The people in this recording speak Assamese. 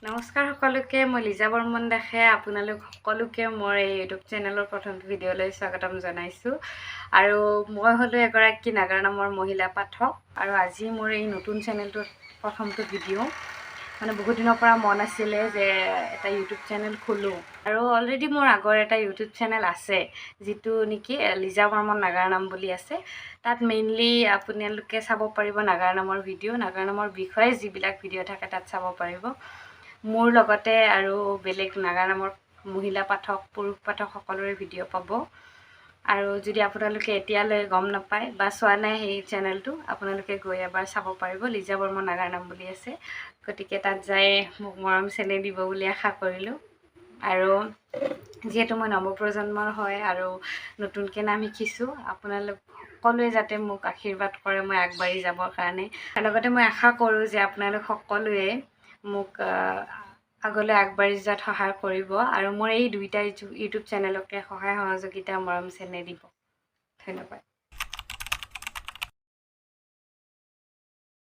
নমস্কাৰ সকলোকে মই লিজা বৰ্মন দাসে আপোনালোক সকলোকে মোৰ এই ইউটিউব চেনেলৰ প্ৰথম ভিডিঅ'লৈ স্বাগতম জনাইছোঁ আৰু মই হ'লো এগৰাকী নাগাৰা নামৰ মহিলা পাঠক আৰু আজি মোৰ এই নতুন চেনেলটোৰ প্ৰথমটো ভিডিঅ' মানে বহুত দিনৰ পৰা মন আছিলে যে এটা ইউটিউব চেনেল খোলোঁ আৰু অলৰেডি মোৰ আগৰ এটা ইউটিউব চেনেল আছে যিটো নেকি লিজা বৰ্মন নাগাৰা নাম বুলি আছে। তাত মেইনলি আপোনালোকে চাব পাৰিব নাগাৰা নামৰ ভিডিঅ', নাগাৰা নামৰ বিষয়ে যিবিলাক ভিডিঅ' থাকে তাত চাব পাৰিব। মোৰ লগতে আৰু বেলেগ নাগাৰা নামৰ মহিলা পাঠক পুৰুষ পাঠক সকলোৰে ভিডিঅ' পাব আৰু যদি আপোনালোকে এতিয়ালৈ গম নাপায় বা চোৱা নাই সেই চেনেলটো আপোনালোকে গৈ এবাৰ চাব পাৰিব। লিজা বৰ্মন নাগাৰা নাম বুলি আছে, গতিকে তাত যাই মোক মৰম চেনেহ দিব বুলি আশা কৰিলোঁ। আৰু যিহেতু মই নৱপ্ৰজন্মৰ হয় আৰু নতুনকৈ নাম শিকিছোঁ, আপোনালোক সকলোৱে যাতে মোক আশীৰ্বাদ কৰে মই আগবাঢ়ি যাবৰ কাৰণে। লগতে মই আশা কৰোঁ যে আপোনালোক সকলোৱে মোক আগলৈ আগবাঢ়ি যোৱাত সহায় কৰিব আৰু মোৰ এই দুইটা ইউটিউব চেনেলকে সহায় সহযোগিতা মৰম চেনেহ দিব। ধন্যবাদ।